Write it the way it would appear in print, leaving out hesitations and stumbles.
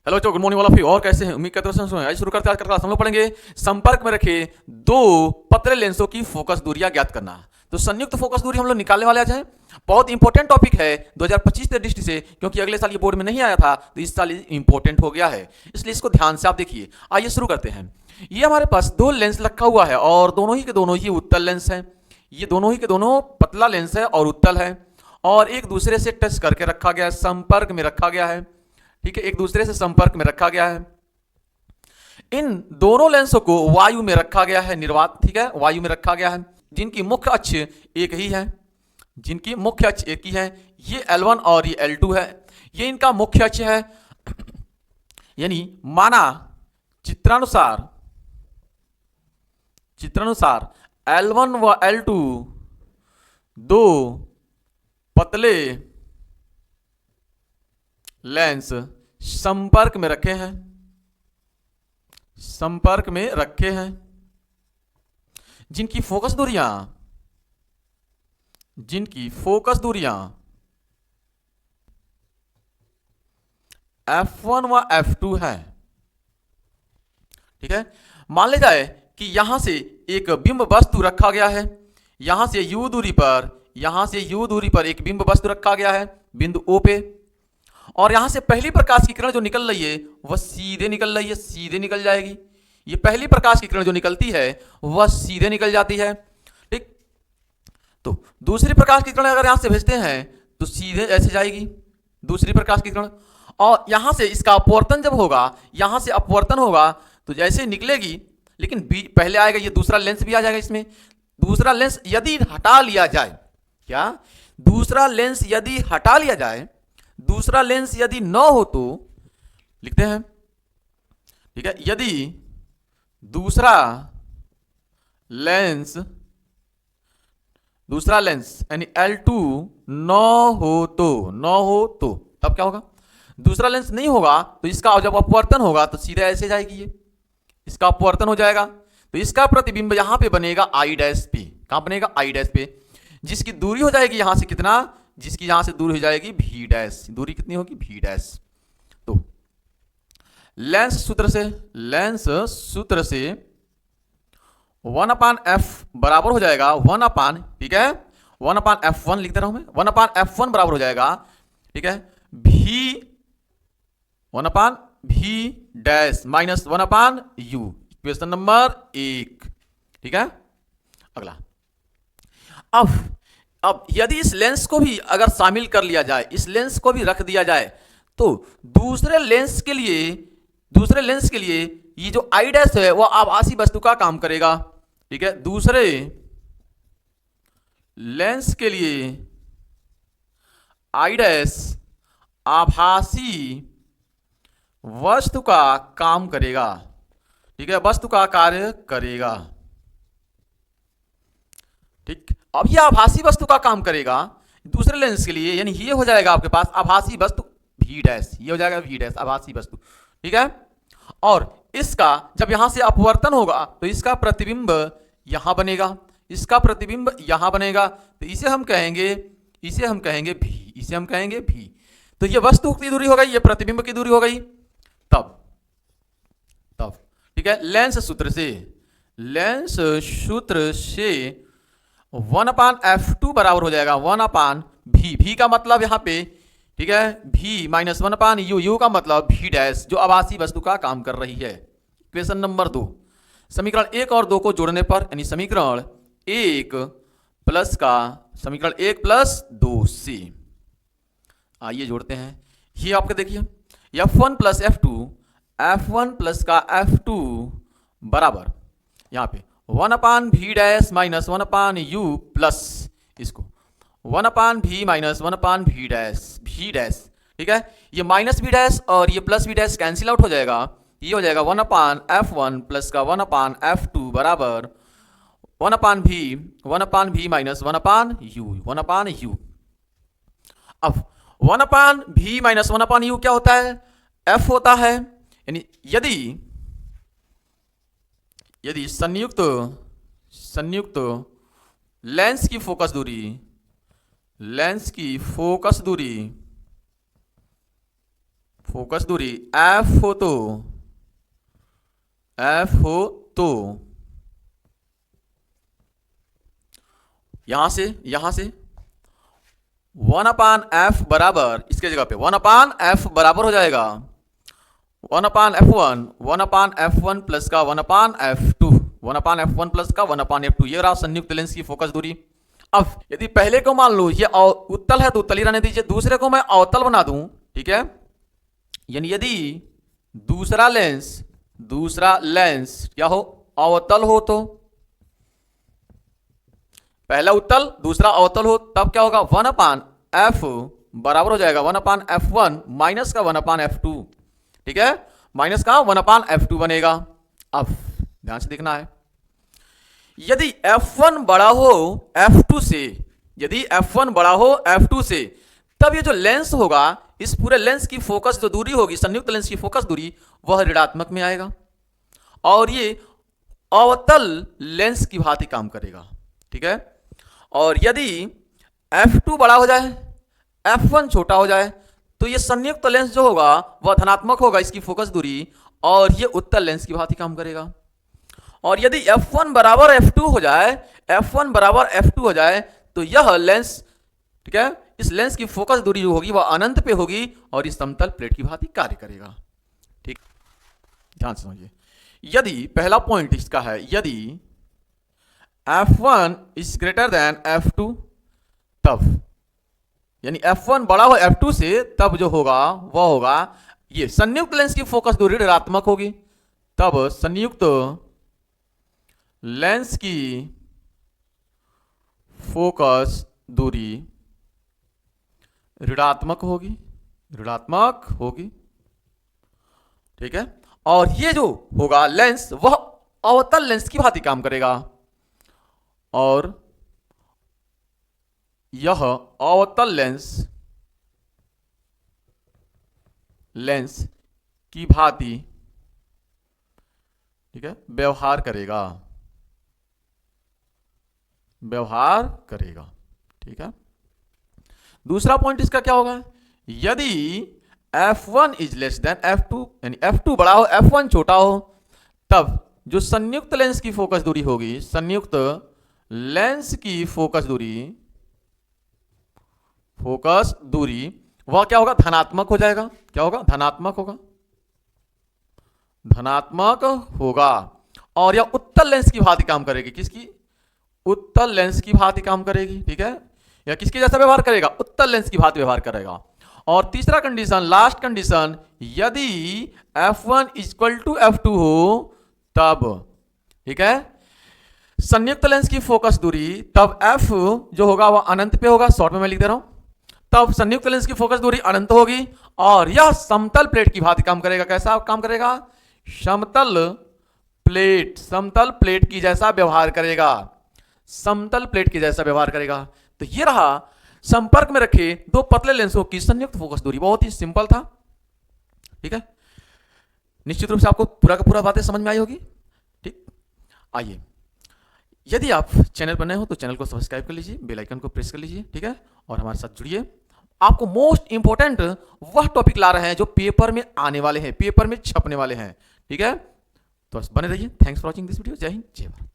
Hello बच्चों, good morning all of you. और कैसे हैं? उम्मीद करते हैं। आज शुरू करते हैं। आज का क्लास हम लोग पढ़ेंगे संपर्क में रखे दो पतले लेंसों की फोकस दूरियां ज्ञात करना। तो संयुक्त फोकस दूरी हम लोग निकालने वाले आज हैं। बहुत इंपॉर्टेंट टॉपिक है 2025 के दृष्टि से, क्योंकि अगले साल ये बोर्ड में नहीं आया था, तो इस साल इंपॉर्टेंट हो गया है, इसलिए इसको ध्यान से आप देखिए। आइए शुरू करते हैं। ये हमारे पास दो लेंस रखा हुआ है और दोनों ही के दोनों ही उत्तल लेंस हैं। ये दोनों ही के दोनों पतला लेंस है और उत्तल है, और एक दूसरे से टच करके रखा गया है, संपर्क में रखा गया है। ठीक है, एक दूसरे से संपर्क में रखा गया है। इन दोनों लेंसों को वायु में रखा गया है, निर्वात, ठीक है, वायु में रखा गया है, जिनकी मुख्य अक्ष एक ही है, जिनकी मुख्य अक्ष एक ही है। ये L1 और ये L2 है, ये इनका मुख्य अक्ष है। यानी माना चित्रानुसार चित्रानुसार L1 व L2 दो पतले लेंस संपर्क में रखे हैं, संपर्क में रखे हैं, जिनकी फोकस दूरियां F1 व F2 है। ठीक है, मान ले जाए कि यहां से एक बिंब वस्तु रखा गया है, यहां से u दूरी पर एक बिंब वस्तु रखा गया है बिंदु O पे, और यहां से पहली प्रकाश की किरण जो निकल रही है वह सीधे निकल रही है, सीधे निकल जाएगी। ये पहली प्रकाश की किरण जो निकलती है वह सीधे निकल जाती है। ठीक, तो दूसरी प्रकाश की किरण अगर यहां से भेजते हैं तो सीधे ऐसे जाएगी दूसरी प्रकाश की किरण, और यहां से इसका अपवर्तन जब होगा, यहां से अपवर्तन होगा तो जैसे निकलेगी, लेकिन पहले आएगा ये दूसरा लेंस भी आ जाएगा इसमें। दूसरा लेंस यदि हटा लिया जाए, क्या दूसरा लेंस यदि हटा लिया जाए, दूसरा लेंस यदि न हो तो लिखते हैं, ठीक है, यदि दूसरा लेंस यानी L2 न हो तो तब क्या होगा? दूसरा लेंस नहीं होगा तो इसका जब अपवर्तन होगा तो सीधे ऐसे जाएगी, ये इसका अपवर्तन हो जाएगा, तो इसका प्रतिबिंब यहां पे बनेगा I डैश पे। कहां बनेगा? I डैश पे, जिसकी दूरी हो जाएगी यहां से कितना, जिसकी यहां से दूरी हो जाएगी V डैश। दूरी कितनी होगी? V dash. तो लेंस सूत्र से 1/f बराबर हो जाएगा 1/, ठीक है, 1/f1 लिख दे रहा हूं मैं, 1/f1 बराबर हो जाएगा, ठीक है, V dash minus 1/u। Question number 1, ठीक है। अगला, अब यदि इस लेंस को भी अगर शामिल कर लिया जाए, इस लेंस को भी रख दिया जाए, तो दूसरे लेंस के लिए ये जो I डैश है वह आभासी वस्तु का काम करेगा। ठीक है, दूसरे लेंस के लिए I डैश आभासी वस्तु का काम करेगा। ठीक है, वस्तु का कार्य करेगा। ठीक, अब ये आभासी वस्तु का काम करेगा दूसरे लेंस के लिए, यानी ये हो जाएगा आपके पास आभासी वस्तु V डैश, ये हो जाएगा V डैश आभासी वस्तु। ठीक है, और इसका जब यहां से अपवर्तन होगा तो इसका प्रतिबिंब यहां बनेगा, इसका प्रतिबिंब यहां बनेगा, तो इसे हम कहेंगे V। तो ये वस्तु की दूरी हो गई, ये प्रतिबिंब की दूरी हो गई। तब ठीक है, लेंस सूत्र से 1/f2 बराबर हो जाएगा 1/v। v का मतलब यहां पे, ठीक है, v माइनस 1/u, u का मतलब v डैश, जो आभासी वस्तु का काम कर रही है। क्वेश्चन नंबर 2, समीकरण 1 और 2 को जोड़ने पर, यानी समीकरण 1 प्लस 2 से, आइए जोड़ते हैं। ये आपके देखिए F1 प्लस F2 बराबर यहां पे 1/v dash minus 1/u plus इसको 1/v माइनस 1/v डैश। ठीक है, ये माइनस v डैश और ये plus v dash cancel out हो जाएगा, ये हो जाएगा 1/f1 प्लस का 1/f2 बराबर 1/v माइनस 1/u। अब 1/v माइनस 1/u क्या होता है? f होता है, यानी यदि संयुक्त लेंस की फोकस दूरी एफ हो तो यहां से 1/f बराबर, इसके जगह पे 1/f बराबर हो जाएगा 1/f1, 1/f1 प्लस का 1/f2, 1/f1 प्लस का 1/f2, ये रहा संयुक्त लेंस की फोकस दूरी। अब यदि पहले को मान लो ये उत्तल है तो उत्तल ही रहने दीजिए, दूसरे को मैं अवतल बना दूं, ठीक है, यानी यदि दूसरा लेंस क्या हो, अवतल हो, तो पहला उत्तल दूसरा अवतल हो, तब क्या होगा 1/f बराबर हो जाएगा 1/f1 माइनस का 1/f2, ठीक है, माइनस का 1/f2 बनेगा। अब ध्यान से देखना है, यदि f1 बड़ा हो f2 से, यदि f1 बड़ा हो f2 से, तब ये जो लेंस होगा, इस पूरे लेंस की फोकस जो दूरी होगी, संयुक्त लेंस की फोकस दूरी, वह ऋणात्मक में आएगा और ये अवतल लेंस की भांति काम करेगा, ठीक है। और यदि f2 बड़ा हो जाए, f1 छोटा हो जाए, तो ये संयुक्त लेंस जो होगा वह धनात्मक होगा, इसकी फोकस दूरी, और ये उत्तल लेंस की भांति काम करेगा। और यदि f1 बराबर f2 हो जाए, f1 बराबर f2 हो जाए, तो यह लेंस, ठीक है, इस लेंस की फोकस दूरी जो होगी वह अनंत पे होगी और इस समतल प्लेट की भांति कार्य करेगा, ठीक। ध्यान से समझिए, यदि पहला पॉइंट इसका है, यदि f1 is greater than f2, तब यानी f1 बड़ा हो f2 से, तब जो होगा वह होगा ये संयुक्त लेंस की फोकस दूरी ऋणात्मक होगी, तब संयुक्त लेंस की फोकस दूरी ऋणात्मक होगी, ठीक है। और ये जो होगा लेंस वह अवतल लेंस की भांति काम करेगा और यह अवतल लेंस की भांति, ठीक है, व्यवहार करेगा, ठीक है। दूसरा पॉइंट इसका क्या होगा, यदि f1 is less than f2, यानी f2 बड़ा हो f1 छोटा हो, तब जो संयुक्त लेंस की फोकस दूरी होगी, संयुक्त लेंस की फोकस दूरी वह क्या होगा, धनात्मक हो जाएगा। क्या होगा, धनात्मक होगा और यह उत्तल लेंस की भांति काम करेगी, किसकी, उत्तल लेंस की भांति काम करेगी, ठीक है। यह किसके जैसा व्यवहार करेगा, उत्तल लेंस की भांति व्यवहार करेगा। और तीसरा कंडीशन, लास्ट कंडीशन, यदि f1 इक्वल टू f2 हो, तब, ठीक है, संयुक्त लेंस की फोकस दूरी, तब f जो होगा वह अनंत पे होगा, शॉर्ट में मैं लिख दे रहा हूं, तब संयुक्त लेंस की फोकस दूरी अनंत होगी और यह समतल प्लेट की भांति काम करेगा। कैसा काम करेगा, समतल प्लेट की जैसा व्यवहार करेगा, समतल प्लेट की जैसा व्यवहार करेगा। तो ये रहा संपर्क में रखे दो पतले लेंसों की संयुक्त फोकस दूरी। बहुत ही सिंपल था, ठीक है। निश्चित रूप से आपको पूरा का पूरा बातें समझ में आई होगी, ठीक। आइए, यदि आप चैनल पर नए हो तो चैनल को सब्सक्राइब कर लीजिए, बेल आइकन को प्रेस कर लीजिए, ठीक है, और हमारे साथ जुड़िए। आपको मोस्ट इंपॉर्टेंट वह टॉपिक ला रहे हैं जो पेपर में आने वाले हैं, पेपर में छपने वाले हैं, ठीक है। तो बस बने रहिए। Thanks for watching this video. जय हिंद, जय भारत।